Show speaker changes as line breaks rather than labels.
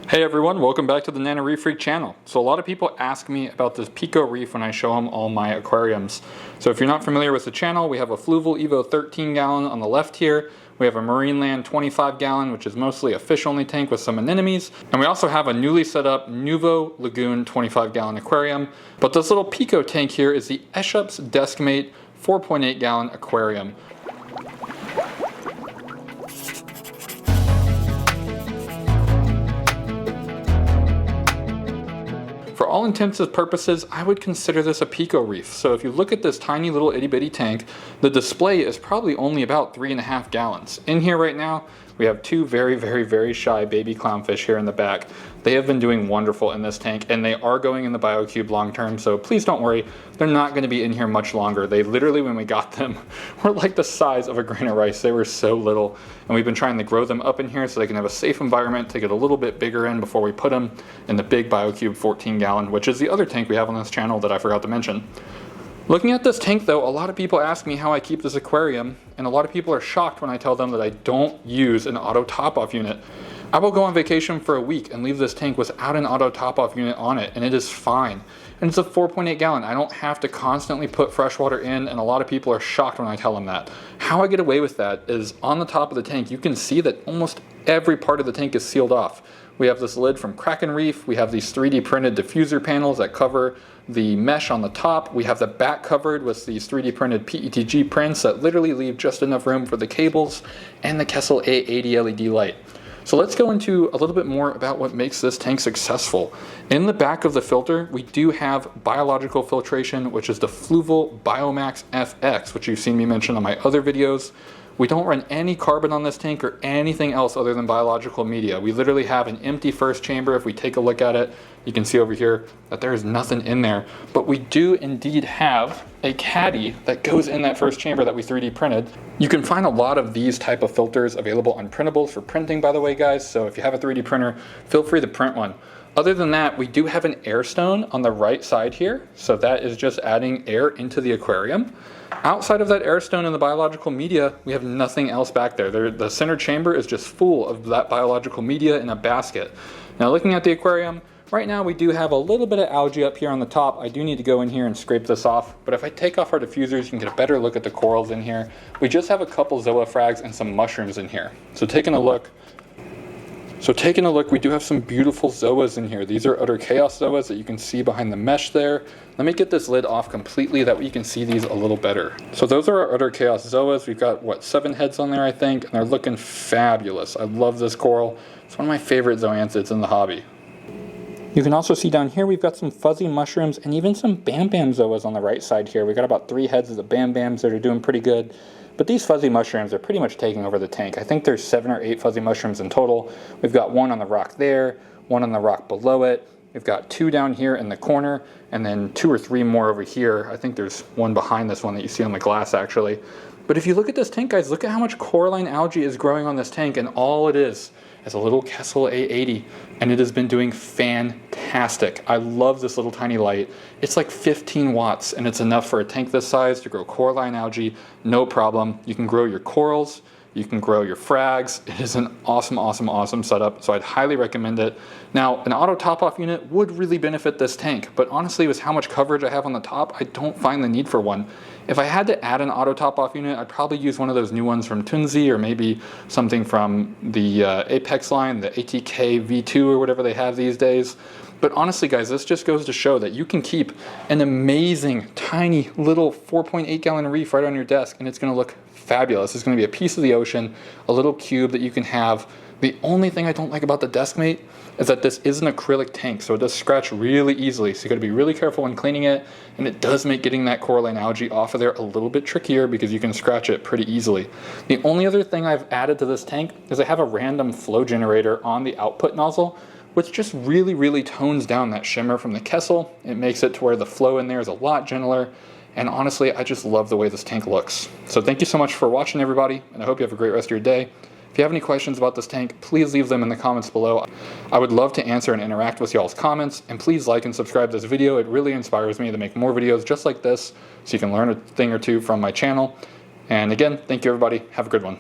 Hey everyone, welcome back to the Nano Reef Freak channel. So a lot of people ask me about this pico reef when I show them all my aquariums. So if you're not familiar with the channel, we have a Fluval Evo 13 gallon on the left here. We have a Marineland 25 gallon, which is mostly a fish only tank with some anemones. And we also have a newly set up Nuvo Lagoon 25 gallon aquarium. But this little pico tank here is the Eshup's Deskmate 4.8 gallon aquarium. For all intents and purposes, I would consider this a pico reef. So if you look at this tiny little itty bitty tank, the display is probably only about 3.5 gallons. In here right now, we have two very shy baby clownfish here in the back. They have been doing wonderful in this tank, and they are going in the BioCube long term, so please don't worry, they're not going to be in here much longer. They literally, when we got them, were like the size of a grain of rice. They were so little, and we've been trying to grow them up in here so they can have a safe environment to get a little bit bigger in before we put them in the big BioCube 14 gallon, which is the other tank we have on this channel that I forgot to mention. Looking at this tank though, a lot of people ask me how I keep this aquarium, and a lot of people are shocked when I tell them that I don't use an auto top-off unit. I will go on vacation for a week and leave this tank without an auto top-off unit on it, and it is fine. And it's a 4.8 gallon. I don't have to constantly put fresh water in, and a lot of people are shocked when I tell them that. How I get away with that is on the top of the tank, you can see that almost every part of the tank is sealed off. We have this lid from Kraken Reef. We have these 3D printed diffuser panels that cover the mesh on the top. We have the back covered with these 3D printed PETG prints that literally leave just enough room for the cables and the Kessel A80 LED light. So let's go into a little bit more about what makes this tank successful. In the back of the filter, we do have biological filtration, which is the Fluval Biomax FX, which you've seen me mention on my other videos. We don't run any carbon on this tank or anything else other than biological media. We literally have an empty first chamber. If we take a look at it, you can see over here that there is nothing in there. But we do indeed have a caddy that goes in that first chamber that we 3D printed. You can find a lot of these type of filters available on printables for printing, by the way, guys. So if you have a 3D printer, feel free to print one. Other than that, we do have an air stone on the right side here. So that is just adding air into the aquarium. Outside of that air stone and the biological media, we have nothing else back there. The center chamber is just full of that biological media in a basket. Now looking at the aquarium, right now we do have a little bit of algae up here on the top. I do need to go in here and scrape this off, but if I take off our diffusers, you can get a better look at the corals in here. We just have a couple zoophags and some mushrooms in here. So taking a look, we do have some beautiful zoas in here. These are utter chaos zoas that you can see behind the mesh there. Let me get this lid off completely, that way you can see these a little better. So those are our utter chaos zoas. We've got, what, 7 heads on there, I think, and they're looking fabulous. I love this coral. It's one of my favorite zoanthids in the hobby. You can also see down here we've got some fuzzy mushrooms and even some Bam Bam zoas on the right side here. We've got about 3 heads of the Bam Bams that are doing pretty good. But these fuzzy mushrooms are pretty much taking over the tank. I think there's 7 or 8 fuzzy mushrooms in total. We've got one on the rock there, one on the rock below it. We've got 2 down here in the corner, and then 2 or 3 more over here. I think there's one behind this one that you see on the glass actually. But if you look at this tank, guys, look at how much coralline algae is growing on this tank, and all it is a little Kessel A80, and it has been doing fantastic. I love this little tiny light. It's like 15 watts, and it's enough for a tank this size to grow coralline algae, no problem. You can grow your corals, you can grow your frags. It is an awesome setup, so I'd highly recommend it. Now, an auto top-off unit would really benefit this tank, but honestly, with how much coverage I have on the top, I don't find the need for one. If I had to add an auto top-off unit, I'd probably use one of those new ones from Tunzi, or maybe something from the Apex line, the ATK V2 or whatever they have these days. But honestly, guys, this just goes to show that you can keep an amazing, tiny, little 4.8 gallon reef right on your desk, and it's going to look fabulous. It's going to be a piece of the ocean, a little cube that you can have. The only thing I don't like about the Deskmate is that this is an acrylic tank, so it does scratch really easily, so you got to be really careful when cleaning it, and it does make getting that coralline algae off of there a little bit trickier because you can scratch it pretty easily. The only other thing I've added to this tank is I have a random flow generator on the output nozzle, which just really tones down that shimmer from the Kessel. It makes it to where the flow in there is a lot gentler, and honestly, I just love the way this tank looks. So thank you so much for watching, everybody, and I hope you have a great rest of your day. If you have any questions about this tank, please leave them in the comments below. I would love to answer and interact with y'all's comments, and please like and subscribe to this video. It really inspires me to make more videos just like this, so you can learn a thing or two from my channel. And again, thank you, everybody. Have a good one.